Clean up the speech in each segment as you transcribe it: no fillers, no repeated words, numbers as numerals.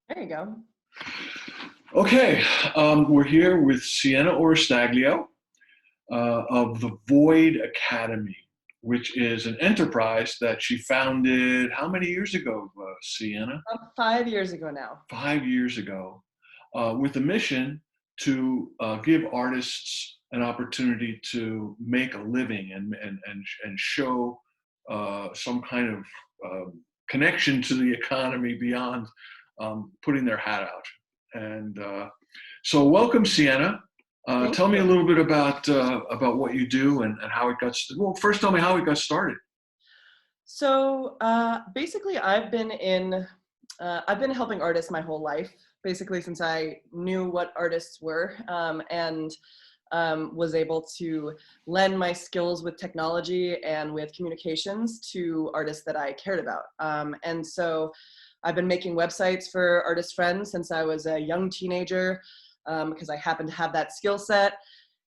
There you go. Okay, we're here with Siena Oristaglio of the Void Academy, which is an enterprise that she founded how many years ago, Siena? 5 years ago now. 5 years ago, with a mission to give artists an opportunity to make a living and show some kind of connection to the economy beyond putting their hat out. And so, welcome, Sienna. Thank Tell me a you. little bit about what you do and how it got. Well, first, tell me how it got started. So basically, I've been helping artists my whole life, basically since I knew what artists were, and was able to lend my skills with technology and with communications to artists that I cared about. And so I've been making websites for artist friends since I was a young teenager, because I happen to have that skill set.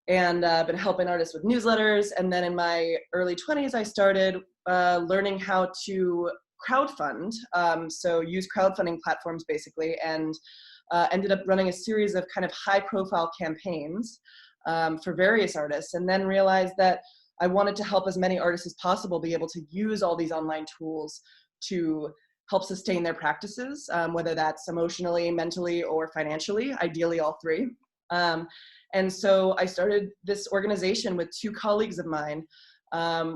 And been helping artists with newsletters. And then in my early 20s, I started learning how to crowdfund. So use crowdfunding platforms basically, and ended up running a series of kind of high profile campaigns for various artists, and then realized that I wanted to help as many artists as possible be able to use all these online tools to help sustain their practices, whether that's emotionally, mentally, or financially, ideally all three. And so I started this organization with two colleagues of mine,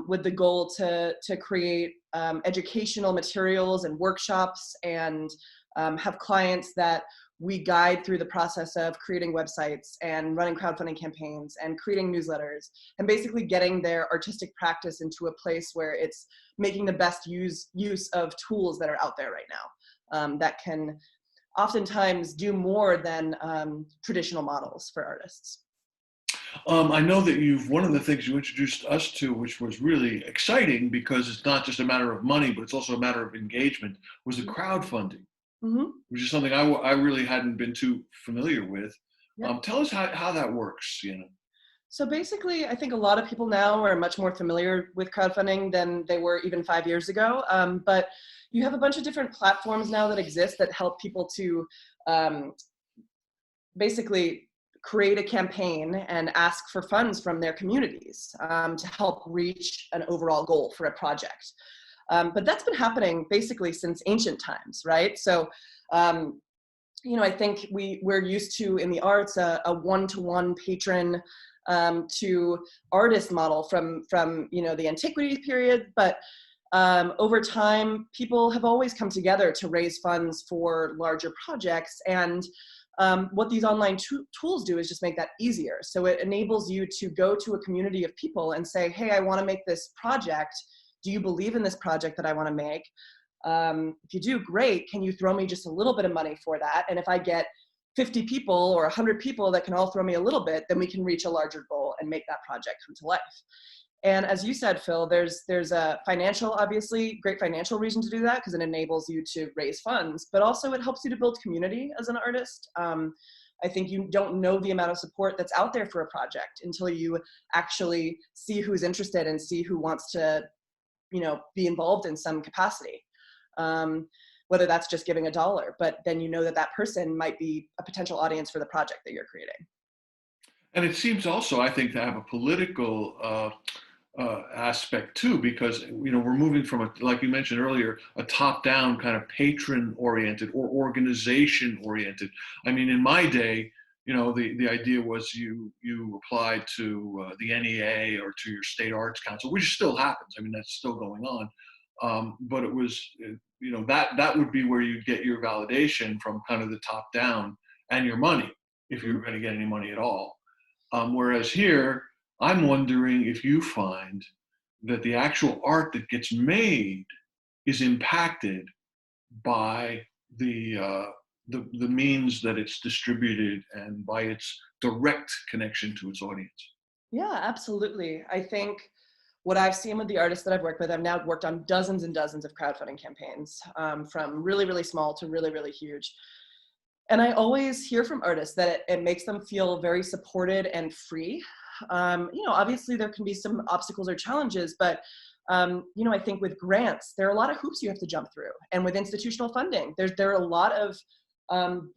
with the goal to create educational materials and workshops, and have clients that we guide through the process of creating websites and running crowdfunding campaigns and creating newsletters, and basically getting their artistic practice into a place where it's making the best use of tools that are out there right now, that can oftentimes do more than traditional models for artists. I know that one of the things you introduced us to, which was really exciting because it's not just a matter of money, but it's also a matter of engagement, was the crowdfunding, Mm-hmm. which is something I really hadn't been too familiar with. Yep. Tell us how that works, you know. So basically, I think a lot of people now are much more familiar with crowdfunding than they were even 5 years ago. But you have a bunch of different platforms now that exist that help people to um, basically create a campaign and ask for funds from their communities, to help reach an overall goal for a project. But that's been happening basically since ancient times, right? So um, I think we're used to, in the arts, a one-to-one patron to artist model from the antiquity period. But over time, people have always come together to raise funds for larger projects. And what these online tools do is just make that easier. So it enables you to go to a community of people and say, hey, I want to make this project. Do you believe in this project that I want to make? If you do, great. Can you throw me just a little bit of money for that? And if I get 50 people or 100 people that can all throw me a little bit, then we can reach a larger goal and make that project come to life. And as you said, Phil, there's a obviously great financial reason to do that, because it enables you to raise funds, but also it helps you to build community as an artist. I think you don't know the amount of support that's out there for a project until you actually see who's interested and see who wants to, be involved in some capacity. Whether that's just giving $1, but then you know that that person might be a potential audience for the project that you're creating. And it seems also, I think, to have a political aspect too, because we're moving from like you mentioned earlier, a top-down kind of patron-oriented or organization-oriented. I mean, in my day, the idea was you applied to the NEA or to your state arts council, which still happens. I mean, that's still going on. But it was, that would be where you get your validation from, kind of the top down, and your money, if you were going to get any money at all. Whereas here, I'm wondering if you find that the actual art that gets made is impacted by the means that it's distributed and by its direct connection to its audience. Yeah, absolutely. I think what I've seen with the artists that I've worked with, I've now worked on dozens and dozens of crowdfunding campaigns, from really, really small to really, really huge. And I always hear from artists that it makes them feel very supported and free. Obviously there can be some obstacles or challenges, but I think with grants, there are a lot of hoops you have to jump through. And with institutional funding, there are a lot of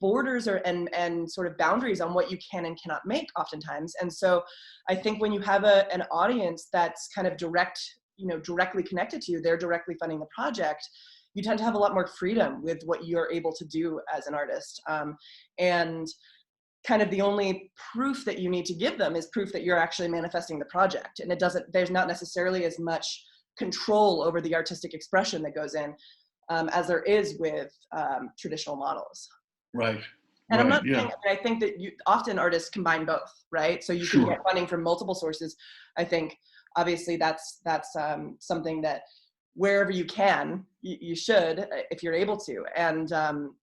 borders and sort of boundaries on what you can and cannot make oftentimes. And so I think when you have an audience that's kind of directly connected to you, they're directly funding the project, you tend to have a lot more freedom with what you're able to do as an artist. And kind of the only proof that you need to give them is proof that you're actually manifesting the project. And there's not necessarily as much control over the artistic expression that goes in as there is with traditional models. Right. And I'm Right. not Yeah. saying, I think that often artists combine both, right? So you can Sure. get funding from multiple sources. I think obviously that's something that wherever you can, you should, if you're able to. And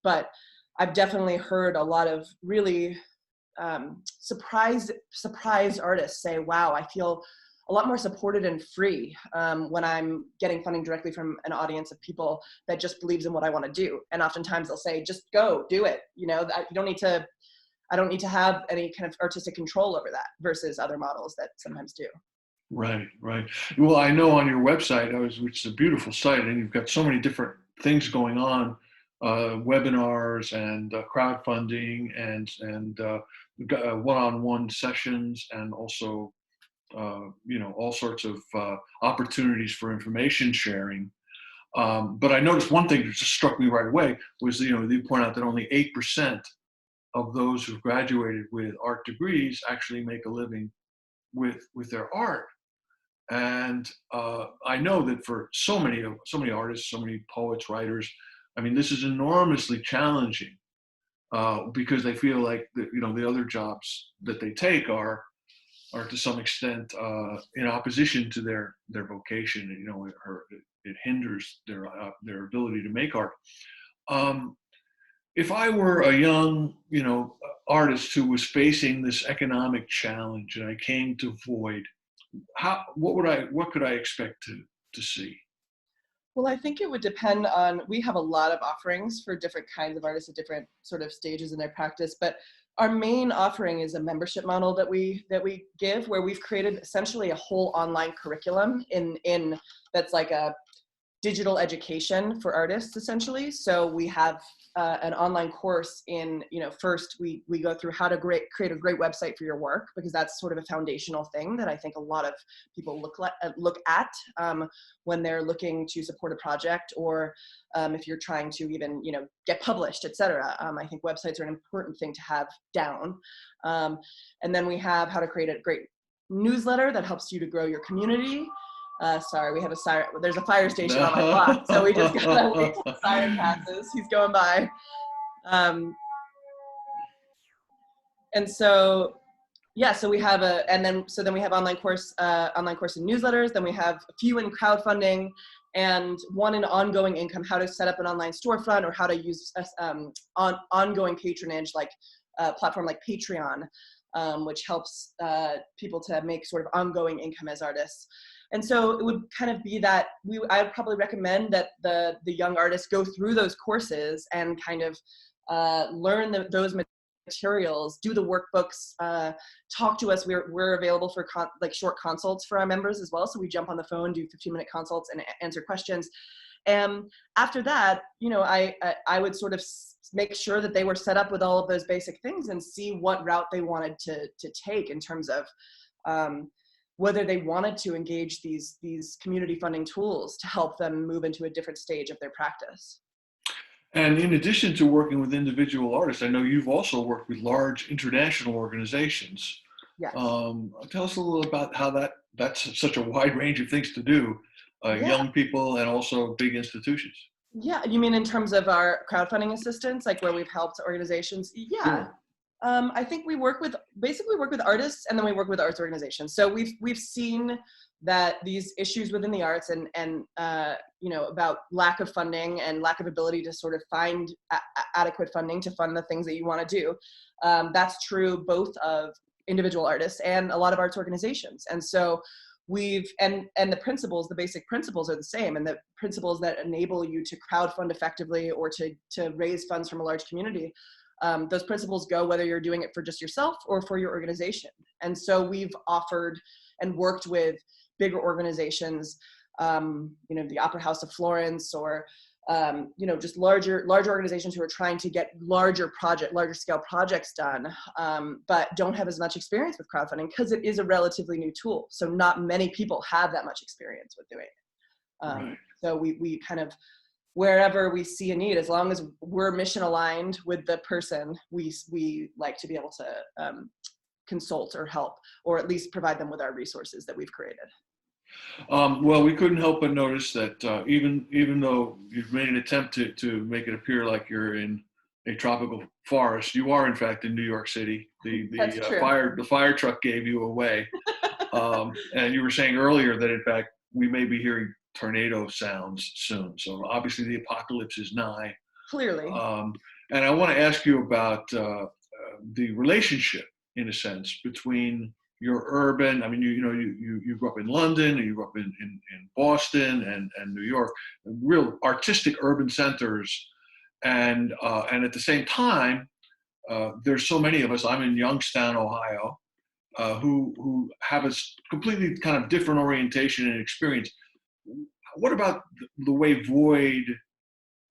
but I've definitely heard a lot of really surprised artists say, wow, I feel a lot more supported and free when I'm getting funding directly from an audience of people that just believes in what I want to do. And oftentimes they'll say, just go do it. You know, I don't need to have any kind of artistic control over that versus other models that sometimes do. Right, right. Well, I know on your website, which is a beautiful site, and you've got so many different things going on, webinars and crowdfunding and one-on-one sessions, and also all sorts of opportunities for information sharing. But I noticed one thing that just struck me right away was you point out that only 8% of those who've graduated with art degrees actually make a living with their art. And I know that for so many artists, so many poets, writers, I mean, this is enormously challenging because they feel like the other jobs that they take are to some extent in opposition to their vocation. It hinders their ability to make art. If I were a young artist who was facing this economic challenge and I came to Void, what could I expect to see? Well, I think it would depend on, we have a lot of offerings for different kinds of artists at different sort of stages in their practice, but our main offering is a membership model that we give, where we've created essentially a whole online curriculum in that's like a digital education for artists, essentially. So we have an online course in, first we go through how to create a great website for your work, because that's sort of a foundational thing that I think a lot of people look at when they're looking to support a project, or if you're trying to even, get published, etc. I think websites are an important thing to have down. And then we have how to create a great newsletter that helps you to grow your community. Sorry, we have a siren. There's a fire station on my block, so we just gotta wait till the siren passes. He's going by. And so, yeah, so we have then we have online course and newsletters. Then we have a few in crowdfunding, and one in ongoing income, how to set up an online storefront, or how to use ongoing patronage, like a platform like Patreon, which helps people to make sort of ongoing income as artists. And so it would kind of be that I would probably recommend that the young artists go through those courses and kind of learn those materials, do the workbooks, talk to us. We're available for short consults for our members as well. So we jump on the phone, do 15-minute consults, and answer questions. And after that, I would sort of make sure that they were set up with all of those basic things and see what route they wanted to take in terms of whether they wanted to engage these community funding tools to help them move into a different stage of their practice. And in addition to working with individual artists, I know you've also worked with large international organizations. Yes. Tell us a little about how that's such a wide range of things to do, young people and also big institutions. Yeah, you mean in terms of our crowdfunding assistance, like where we've helped organizations? Yeah. Sure. I think we work with artists, and then we work with arts organizations. So we've seen that these issues within the arts and about lack of funding and lack of ability to sort of find adequate funding to fund the things that you want to do. That's true both of individual artists and a lot of arts organizations. And so and the basic principles are the same, and the principles that enable you to crowdfund effectively or to raise funds from a large community. Those principles go whether you're doing it for just yourself or for your organization. And so we've offered and worked with bigger organizations, the Opera House of Florence, or just larger organizations who are trying to get larger scale projects done, but don't have as much experience with crowdfunding because it is a relatively new tool. So not many people have that much experience with doing it. Right. So we kind of, wherever we see a need, as long as we're mission aligned with the person, we like to be able to consult or help, or at least provide them with our resources that we've created. Well, we couldn't help but notice that even though you've made an attempt to make it appear like you're in a tropical forest, you are in fact in New York City. That's true. The fire truck gave you away, and you were saying earlier that in fact we may be hearing tornado sounds soon. So obviously the apocalypse is nigh. Clearly. And I want to ask you about the relationship, in a sense, between your urban, I mean, you grew up in London, and you grew up in Boston and New York, real artistic urban centers. And at the same time, there's so many of us, I'm in Youngstown, Ohio, who have a completely kind of different orientation and experience. What about the way Void,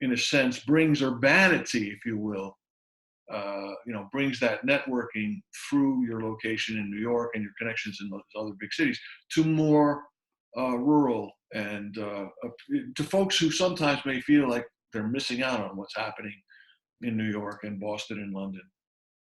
in a sense, brings urbanity, if you will, brings that networking through your location in New York and your connections in those other big cities to more rural and to folks who sometimes may feel like they're missing out on what's happening in New York and Boston and London?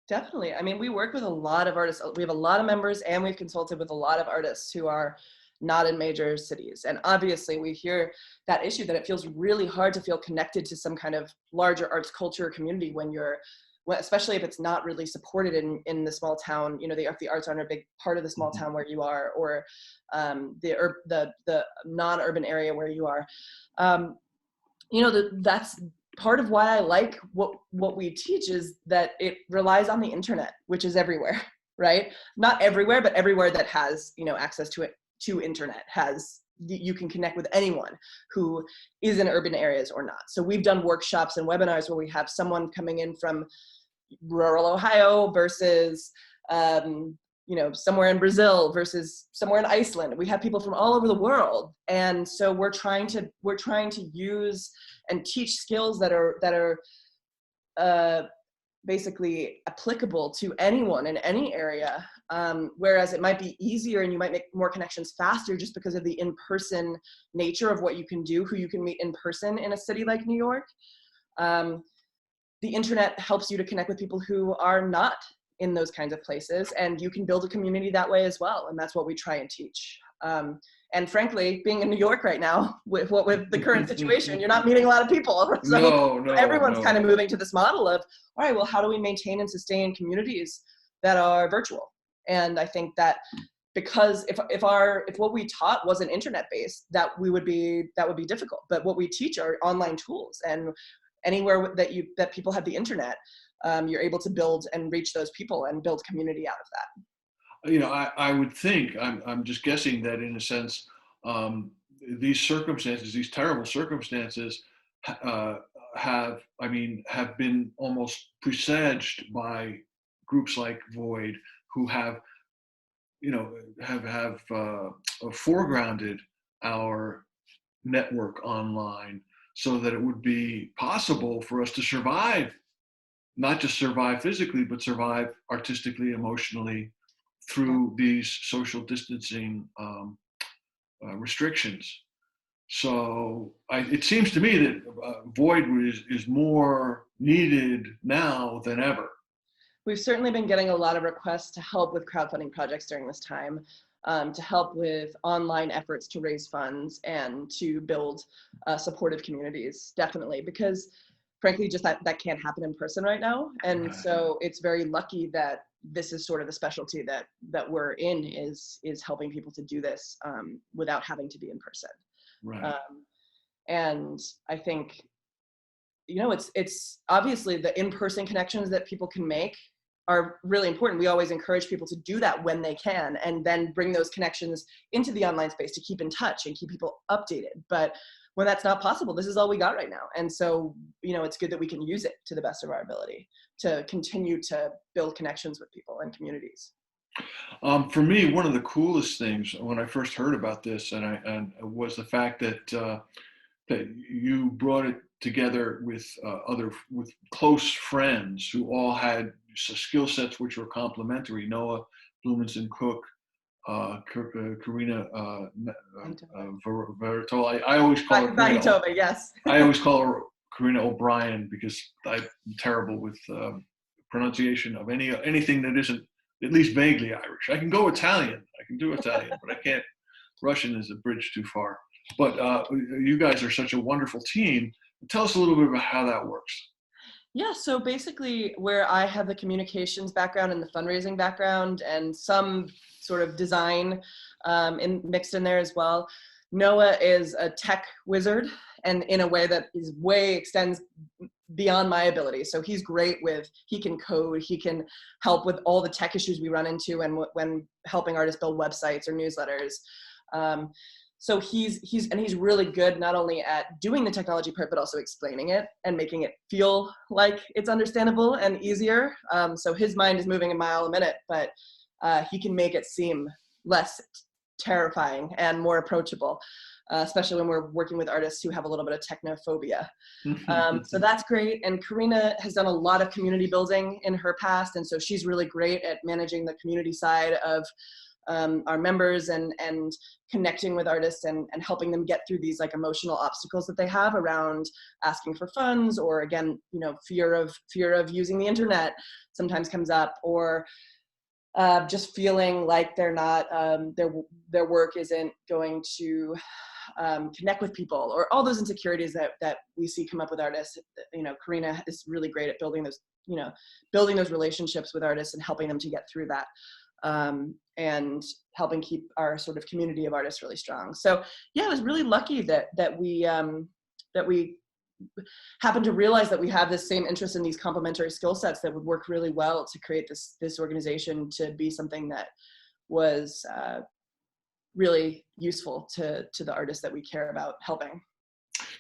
Definitely. I mean, we work with a lot of artists. We have a lot of members, and we've consulted with a lot of artists who are not in major cities. And obviously we hear that issue, that it feels really hard to feel connected to some kind of larger arts culture community especially if it's not really supported in the small town. The arts aren't a big part of the small town where you are, or the non-urban area where you are. That's part of why I like what we teach, is that it relies on the internet, which is everywhere, right? Not everywhere, but everywhere that has, access to internet you can connect with anyone who is in urban areas or not. So we've done workshops and webinars where we have someone coming in from rural Ohio versus, somewhere in Brazil versus somewhere in Iceland. We have people from all over the world. And so we're trying to use and teach skills that are basically applicable to anyone in any area. Whereas it might be easier and you might make more connections faster just because of the in-person nature of what you can do, who you can meet in person in a city like New York. The internet helps you to connect with people who are not in those kinds of places, and you can build a community that way as well. And that's what we try and teach. And frankly, being in New York right now, with the current situation, you're not meeting a lot of people. So everyone's kind of moving to this model of, all right, well, how do we maintain and sustain communities that are virtual? And I think that because if what we taught wasn't internet based, that would be difficult. But what we teach are online tools, and anywhere that people have the internet, you're able to build and reach those people and build community out of that. I would think, I'm just guessing, that in a sense, these terrible circumstances have been almost presaged by groups like Void, who have foregrounded our network online so that it would be possible for us to survive, not just survive physically, but survive artistically, emotionally, through these social distancing restrictions. So it seems to me that Void is more needed now than ever. We've certainly been getting a lot of requests to help with crowdfunding projects during this time, to help with online efforts to raise funds and to build supportive communities, definitely, because frankly, just that can't happen in person right now. And so it's very lucky that this is sort of the specialty that we're in, is helping people to do this without having to be in person. Right. And I think, it's obviously the in-person connections that people can make are really important. We always encourage people to do that when they can, and then bring those connections into the online space to keep in touch and keep people updated. But when that's not possible, this is all we got right now. And so, it's good that we can use it to the best of our ability to continue to build connections with people and communities. For me, one of the coolest things when I first heard about this, and was the fact that that you brought it together with with close friends who all had skill sets which were complementary. Noah Blumenson Cook, Karina Vertol. I always call her Karina. Manitoba, yes. I always call her Karina O'Brien because I'm terrible with pronunciation of anything that isn't at least vaguely Irish. I can go Italian. I can do Italian, but I can't. Russian is a bridge too far. But you guys are such a wonderful team. Tell us a little bit about how that works. Yeah, so basically where I have the communications background and the fundraising background and some sort of design mixed in there as well, Noah is a tech wizard, and in a way that is way extends beyond my ability. So he's great he can code, he can help with all the tech issues we run into and when helping artists build websites or newsletters. So he's really good not only at doing the technology part, but also explaining it and making it feel like it's understandable and easier. So his mind is moving a mile a minute, but he can make it seem less terrifying and more approachable, especially when we're working with artists who have a little bit of technophobia. So that's great. And Karina has done a lot of community building in her past. And so she's really great at managing the community side of our members and connecting with artists and helping them get through these like emotional obstacles that they have around asking for funds, or again, fear of using the internet sometimes comes up, or just feeling like they're not their work isn't going to connect with people, or all those insecurities that we see come up with artists. Karina is really great at building those relationships with artists and helping them to get through that. And helping keep our sort of community of artists really strong. So yeah, I was really lucky that we happened to realize that we have this same interest in these complementary skill sets that would work really well to create this organization to be something that was really useful to the artists that we care about helping.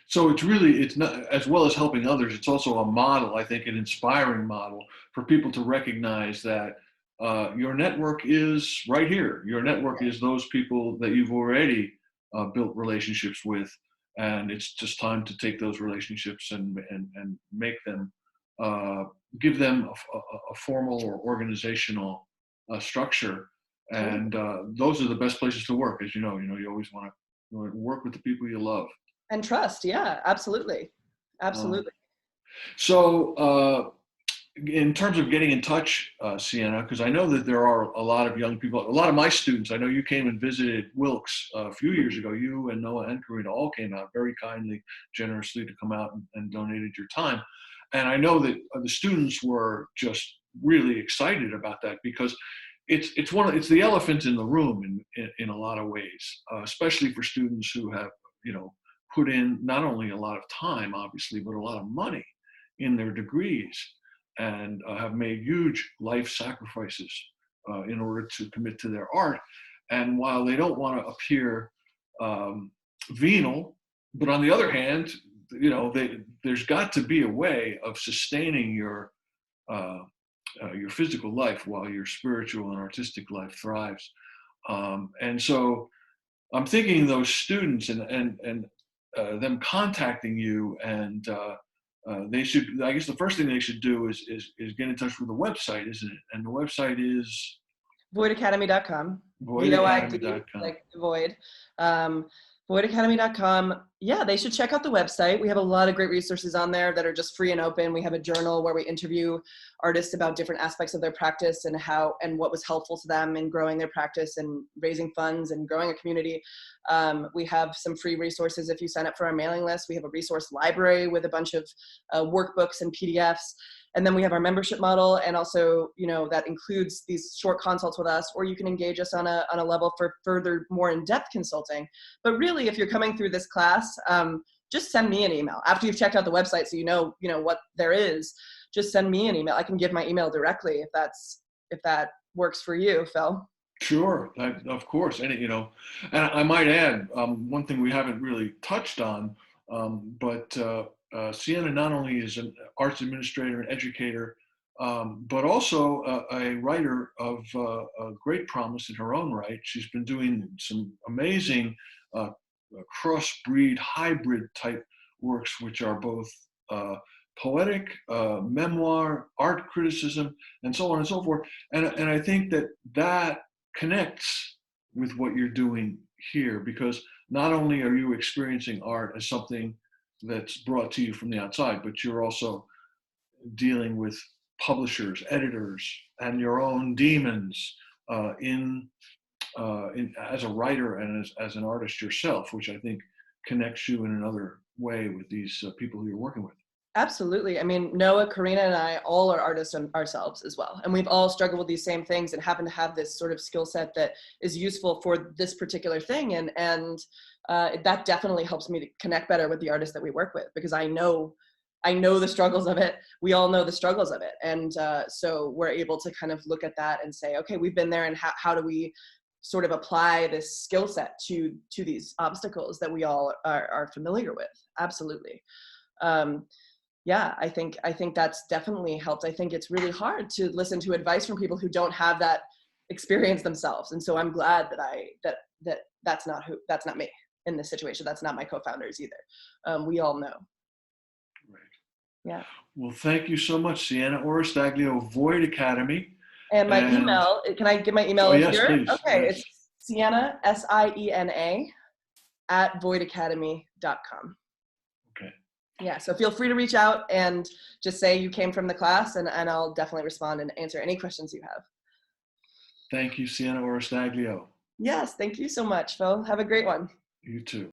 So it's not, as well as helping others, it's also a model, I think, an inspiring model for people to recognize that your network is right here. Your network is those people that you've already built relationships with, and it's just time to take those relationships and make them, give them a formal or organizational structure. And those are the best places to work, as you know. You always want to work with the people you love and trust. Yeah, absolutely. So in terms of getting in touch, Siena, because I know that there are a lot of young people, a lot of my students, I know you came and visited Wilkes a few years ago. You and Noah and Karina all came out very kindly, generously to come out and donated your time. And I know that the students were just really excited about that, because it's the elephant in the room in a lot of ways, especially for students who have, put in not only a lot of time, obviously, but a lot of money in their degrees, and have made huge life sacrifices in order to commit to their art. And while they don't want to appear venal, but on the other hand, there's got to be a way of sustaining your physical life while your spiritual and artistic life thrives. And so I'm thinking those students and them contacting you, and they should, I guess the first thing they should do is get in touch with the website, isn't it? And the website is voidacademy.com. voidacademy.com. Like the void. Voidacademy.com. Yeah, they should check out the website. We have a lot of great resources on there that are just free and open. We have a journal where we interview artists about different aspects of their practice and what was helpful to them in growing their practice and raising funds and growing a community. We have some free resources if you sign up for our mailing list. We have a resource library with a bunch of workbooks and PDFs. And then we have our membership model, and also, that includes these short consults with us, or you can engage us on a level for further, more in-depth consulting. But really, if you're coming through this class, just send me an email after you've checked out the website, so you know what there is. Just send me an email. I can give my email directly if that works for you, Phil. Sure, of course. And I might add one thing we haven't really touched on, but Siena not only is an arts administrator and educator, but also a writer of great promise in her own right. She's been doing some amazing crossbreed, hybrid type works, which are both poetic, memoir, art criticism, and so on and so forth. And I think that that connects with what you're doing here, because not only are you experiencing art as something that's brought to you from the outside, but you're also dealing with publishers, editors, and your own demons as a writer and as an artist yourself, which I think connects you in another way with these people who you're working with. Absolutely. I mean, Noah, Karina, and I all are artists ourselves as well. And we've all struggled with these same things and happen to have this sort of skill set that is useful for this particular thing. And that definitely helps me to connect better with the artists that we work with, because I know the struggles of it. We all know the struggles of it. And so we're able to kind of look at that and say, okay, we've been there, and how do we sort of apply this skill set to these obstacles that we all are familiar with? Absolutely. Yeah, I think that's definitely helped. I think it's really hard to listen to advice from people who don't have that experience themselves. And so I'm glad that that's not me in this situation. That's not my co-founders either. We all know. Right. Yeah. Well, thank you so much, Siena Oristaglio, Void Academy. And my email, can I give my email yes, here? please. Okay, Yes. it's Siena, SIENA, @voidacademy.com. Okay. Yeah, so feel free to reach out and just say you came from the class, and I'll definitely respond and answer any questions you have. Thank you, Siena Oristaglio. Yes, thank you so much, Phil. Have a great one. You too.